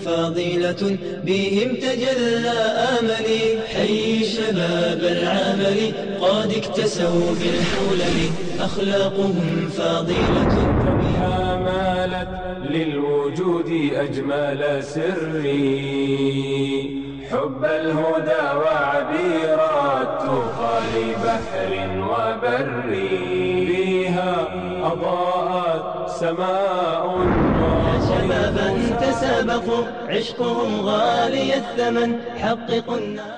فاضلة بهم تجلى آملي. حي شباب العمل قد اكتسوا بالحلل أخلاقهم فاضلة. بها مالت للوجود أجمل سري حب الهدى وعبير التقى لبحر وبر. بها أضاءت سماء شبابا تسابقوا عشقهم غالي الثمن حققوا الناس.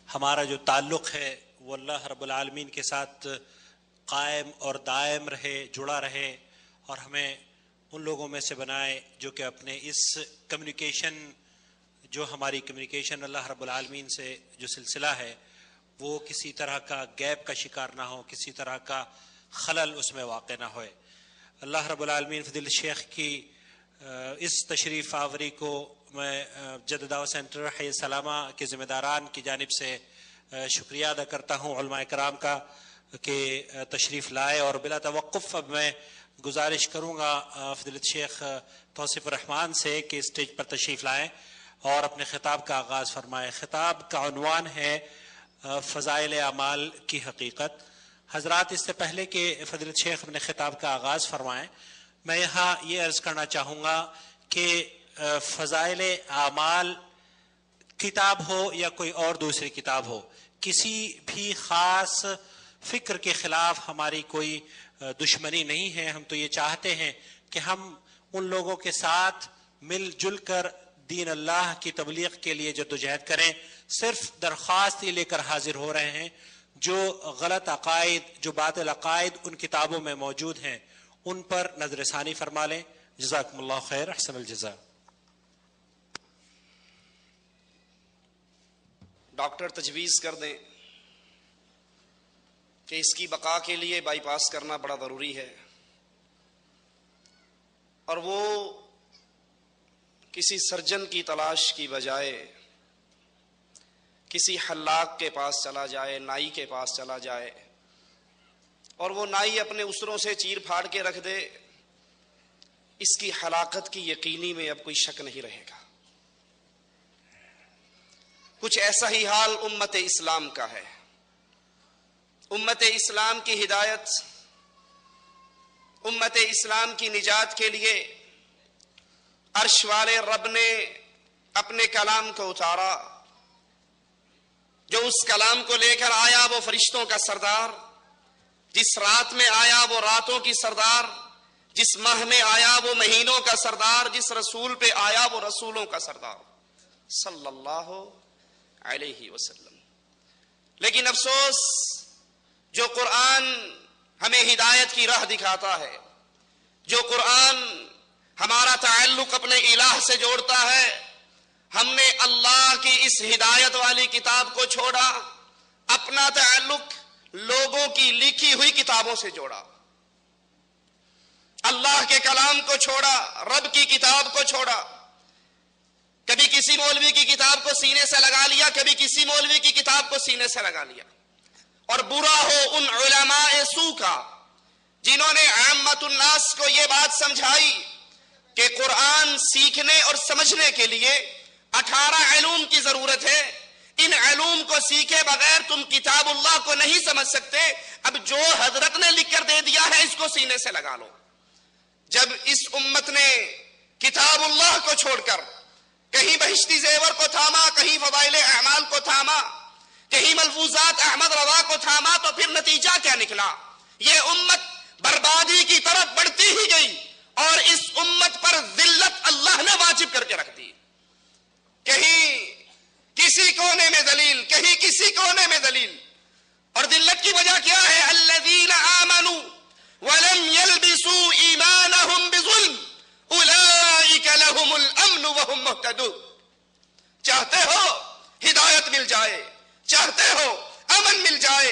ہمارا جو تعلق ہے وہ اللہ رب العالمین کے ساتھ قائم اور دائم رہے، جڑا رہے، اور ہمیں ان لوگوں میں سے بنائے جو کہ اپنے اس کمیونیکیشن، جو ہماری کمیونیکیشن اللہ رب العالمین سے جو سلسلہ ہے، وہ کسی طرح کا گیپ کا شکار نہ ہو، کسی طرح کا خلل اس میں واقع نہ ہوئے۔ اللہ رب العالمین فضیلت الشیخ کی اس تشریف آوری کو میں جدہ دعوت سینٹر حی السلامہ کے ذمہ داران کی جانب سے شکریہ ادا کرتا ہوں، علماء کرام کا، کہ تشریف لائے، اور بلا توقف اب میں گزارش کروں گا فضیلت شیخ توصیف الرحمان سے کہ اسٹیج پر تشریف لائیں اور اپنے خطاب کا آغاز فرمائیں۔ خطاب کا عنوان ہے فضائل اعمال کی حقیقت۔ حضرات، اس سے پہلے کہ فضیلت شیخ اپنے خطاب کا آغاز فرمائیں، میں یہاں یہ عرض کرنا چاہوں گا کہ فضائل اعمال کتاب ہو یا کوئی اور دوسری کتاب ہو، کسی بھی خاص فکر کے خلاف ہماری کوئی دشمنی نہیں ہے۔ ہم تو یہ چاہتے ہیں کہ ہم ان لوگوں کے ساتھ مل جل کر دین اللہ کی تبلیغ کے لیے جدوجہد کریں۔ صرف درخواست یہ لے کر حاضر ہو رہے ہیں جو غلط عقائد، جو باطل عقائد ان کتابوں میں موجود ہیں، ان پر نظر ثانی فرما لیں۔ جزاکم اللہ خیر، احسن الجزاء۔ ڈاکٹر تجویز کر دیں کہ اس کی بقا کے لیے بائی پاس کرنا بڑا ضروری ہے، اور وہ کسی سرجن کی تلاش کی بجائے کسی حلاق کے پاس چلا جائے، نائی کے پاس چلا جائے، اور وہ نائی اپنے اسروں سے چیر پھاڑ کے رکھ دے، اس کی ہلاکت کی یقینی میں اب کوئی شک نہیں رہے گا۔ کچھ ایسا ہی حال امت اسلام کا ہے۔ امت اسلام کی ہدایت، امت اسلام کی نجات کے لیے عرش والے رب نے اپنے کلام کو اتارا۔ جو اس کلام کو لے کر آیا وہ فرشتوں کا سردار، جس رات میں آیا وہ راتوں کی سردار، جس ماہ میں آیا وہ مہینوں کا سردار، جس رسول پہ آیا وہ رسولوں کا سردار صلی اللہ علیہ وسلم۔ لیکن افسوس، جو قرآن ہمیں ہدایت کی راہ دکھاتا ہے، جو قرآن ہمارا تعلق اپنے الہ سے جوڑتا ہے، ہم نے اللہ کی اس ہدایت والی کتاب کو چھوڑا، اپنا تعلق لوگوں کی لکھی ہوئی کتابوں سے جوڑا، اللہ کے کلام کو چھوڑا، رب کی کتاب کو چھوڑا۔ کبھی کسی مولوی کی کتاب کو سینے سے لگا لیا، کبھی کسی مولوی کی کتاب کو سینے سے لگا لیا، اور برا ہو ان علماء سو کا جنہوں نے عامت الناس کو یہ بات سمجھائی کہ قرآن سیکھنے اور سمجھنے کے لیے 18 علوم کی ضرورت ہے، ان علوم کو سیکھے بغیر تم کتاب اللہ کو نہیں سمجھ سکتے، اب جو حضرت نے لکھ کر دے دیا ہے اس کو سینے سے لگا لو۔ جب اس امت نے کتاب اللہ کو چھوڑ کر کہیں بہشتی زیور کو تھاما، کہیں فضائل اعمال کو تھاما، کہیں ملفوظات احمد رضا کو تھاما، تو پھر نتیجہ کیا نکلا؟ یہ امت بربادی کی طرف بڑھتی ہی گئی، اور اس امت پر ذلت اللہ نے واجب کر کے رکھ دی۔ کہیں کسی کونے میں ذلیل، کہیں کسی کونے میں ذلیل، اور ذلت کی وجہ کیا ہے؟ الذین آمنوا ولم يلبسوا ایمانہم بظلم اولئک لہم الامن وہم مہتدون۔ چاہتے ہو ہدایت مل جائے، چاہتے ہو امن مل جائے،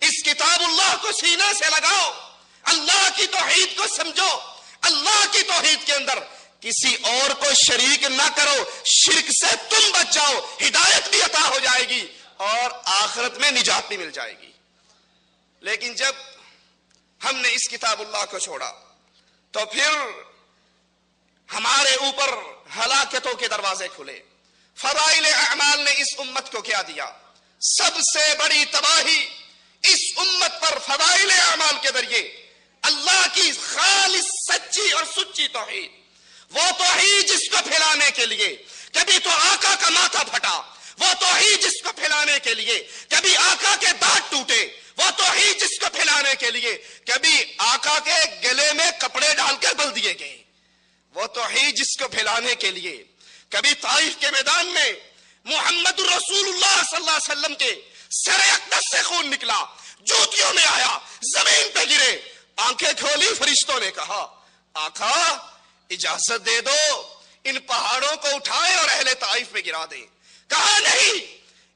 اس کتاب اللہ کو سینے سے لگاؤ، اللہ کی توحید کو سمجھو۔ اللہ کی توحید کے اندر کسی اور کو شریک نہ کرو، شرک سے تم بچ جاؤ، ہدایت بھی عطا ہو جائے گی اور آخرت میں نجات بھی مل جائے گی۔ لیکن جب ہم نے اس کتاب اللہ کو چھوڑا تو پھر ہمارے اوپر ہلاکتوں کے دروازے کھلے۔ فضائل اعمال نے اس امت کو کیا دیا؟ سب سے بڑی تباہی اس امت پر فضائل اعمال کے ذریعے اللہ کی خالص سچی اور سچی توحید، وہ توحید جس کو پھیلانے کے لیے کبھی تو آقا کا ماتھا پھٹا، وہ توحید جس کو پھیلانے کے لیے کبھی آقا کے دانت ٹوٹے، وہ توحید جس کو پھیلانے کے لیے کبھی آقا کے گلے میں کپڑے ڈال کے بل دیے گئے، وہ توحید جس کو پھیلانے کے لیے کبھی طائف کے میدان میں محمد رسول اللہ صلی اللہ علیہ وسلم کے سر اقدس سے خون نکلا، جوتیوں میں آیا، زمین پہ گرے، آنکھیں کھولی، فرشتوں نے کہا آقا اجازت دے دو ان پہاڑوں کو اٹھائیں اور اہل طائف پہ گرا دیں۔ کہا نہیں،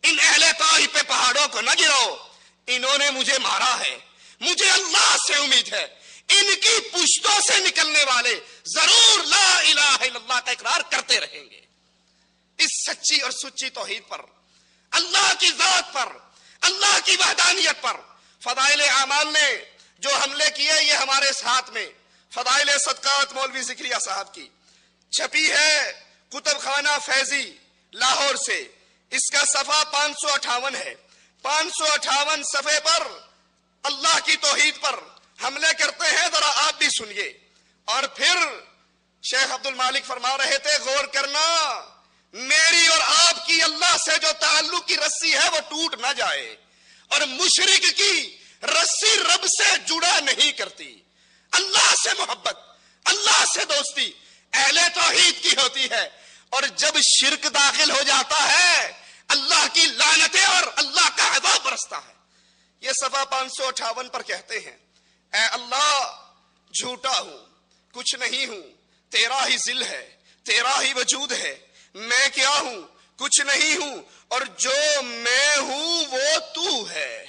ان اہل طائف پہ پہاڑوں کو نہ گراؤ، انہوں نے مجھے مارا ہے، مجھے اللہ سے امید ہے ان کی پشتوں سے نکلنے والے ضرور لا الہ الا اللہ کا اقرار کرتے رہیں گے۔ اس سچی اور سچی توحید پر، اللہ کی ذات پر، اللہ کی وحدانیت پر فضائل اعمال نے جو حملے کیے، یہ ہمارے ساتھ میں فضائل صدقات مولوی ذکریہ صاحب کی چھپی ہے کتب خانہ فیضی لاہور سے، اس کا صفحہ 558 ہے۔ 558 صفحے پر اللہ کی توحید پر حملے کرتے ہیں، ذرا آپ بھی سنیے۔ اور پھر شیخ عبد المالک فرما رہے تھے غور کرنا، میری اور آپ کی اللہ سے جو تعلق کی رسی ہے وہ ٹوٹ نہ جائے، اور مشرک کی رسی رب سے جڑا نہیں کرتی۔ اللہ سے محبت، اللہ سے دوستی اہل توحید کی ہوتی ہے، اور جب شرک داخل ہو جاتا ہے اللہ کی لعنتیں اور اللہ کا عذاب برستا ہے۔ یہ صفحہ 558 پر کہتے ہیں اے اللہ جھوٹا ہوں، کچھ نہیں ہوں، تیرا ہی ذل ہے، تیرا ہی وجود ہے، میں کیا ہوں، کچھ نہیں ہوں، اور جو میں ہوں وہ تو ہے،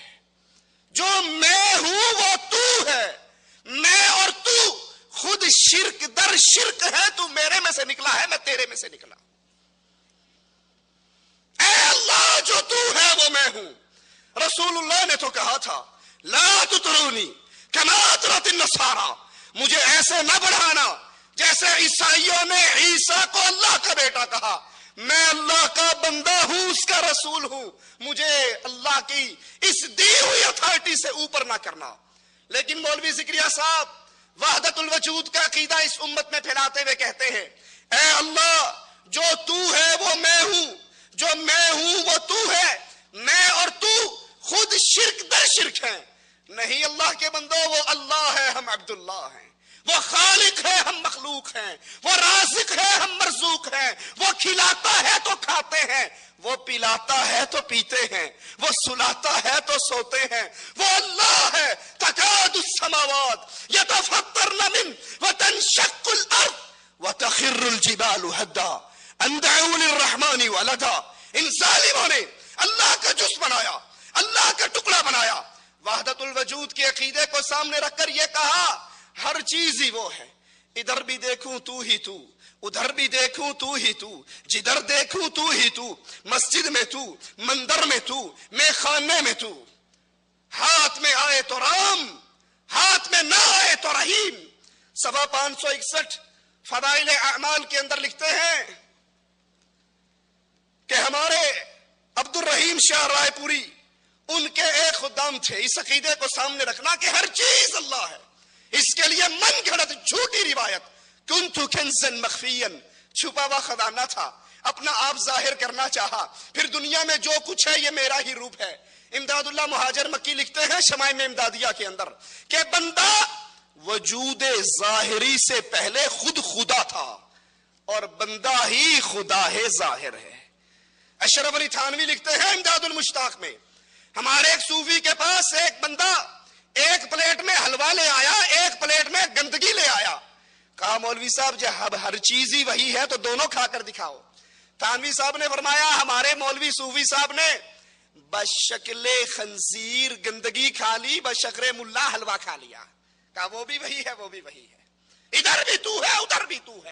جو میں ہوں وہ تو ہے، میں اور تو خود شرک در شرک ہے، تو میرے میں سے نکلا ہے، میں تیرے میں سے نکلا۔ اے اللہ جو تو ہے وہ میں ہوں۔ رسول اللہ نے تو کہا تھا لا تطرونی کما اطرت النصارى، مجھے ایسے نہ بڑھانا جیسے عیسائیوں نے عیسیٰ کو اللہ کا بیٹا کہا۔ میں اللہ کا بندہ ہوں، اس کا رسول ہوں، مجھے اللہ کی اس دی ہوئی اتھارٹی سے اوپر نہ کرنا۔ لیکن مولوی ذکریہ صاحب وحدت الوجود کا عقیدہ اس امت میں پھیلاتے ہوئے کہتے ہیں اے اللہ جو تو ہے وہ میں ہوں، جو میں ہوں وہ تو ہے، میں اور تو خود شرک در شرک ہیں۔ نہیں اللہ کے بندو، وہ اللہ ہے، ہم عبداللہ ہیں، وہ خالق ہے، ہم مخلوق ہیں، وہ رازق ہے، ہم مرزوق ہیں، وہ کھلاتا ہے تو کھاتے ہیں، وہ پلاتا ہے تو پیتے ہیں، وہ سلاتا ہے تو سوتے ہیں، وہ اللہ ہے۔ تکاد السماوات یتفطرن من وتنشق الارض وتخر الجبال هدا ان دعوا للرحمن ولدا۔ ان ظالموں نے اللہ کا جسم بنایا، اللہ کا ٹکڑا بنایا، وحدت الوجود کے عقیدے کو سامنے رکھ کر یہ کہا ہر چیز ہی وہ ہے، ادھر بھی دیکھوں تو ہی تو، ادھر بھی دیکھوں تو ہی تو، جدھر دیکھوں تو ہی تو، مسجد میں تو، مندر میں تو، میں خانے میں تو، ہاتھ میں آئے تو رام، ہاتھ میں نہ آئے تو رحیم۔ صفحہ 561 فضائل اعمال کے اندر لکھتے ہیں کہ ہمارے عبد الرحیم شاہ رائے پوری ان کے ایک خدام تھے، اس عقیدے کو سامنے رکھنا کہ ہر چیز اللہ ہے۔ اس کے لیے من گھڑت جھوٹی روایت کنت کنزا مخفیا، چھپا ہوا خزانہ تھا، اپنا آپ ظاہر کرنا چاہا، پھر دنیا میں جو کچھ ہے یہ میرا ہی روپ ہے۔ امداد اللہ مہاجر مکی لکھتے ہیں شمائم امدادیہ کے اندر کہ بندہ وجود ظاہری سے پہلے خود خدا تھا اور بندہ ہی خدا ہے ظاہر ہے۔ اشرف علی تھانوی لکھتے ہیں امداد المشتاق میں ہمارے ایک صوفی کے پاس ایک بندہ ایک پلیٹ میں حلوہ لے آیا، ایک پلیٹ میں گندگی لے آیا۔ کہا مولوی صاحب جب ہر چیز ہی وہی ہے تو دونوں کھا کر دکھاؤ۔ تھانوی صاحب نے فرمایا ہمارے مولوی صوفی صاحب نے بشکل خنزیر گندگی کھا لی، بشکل ملا حلوہ کھا لیا۔ کہا وہ بھی وہی ہے، وہ بھی وہی ہے، ادھر بھی تو ہے ادھر بھی تو ہے۔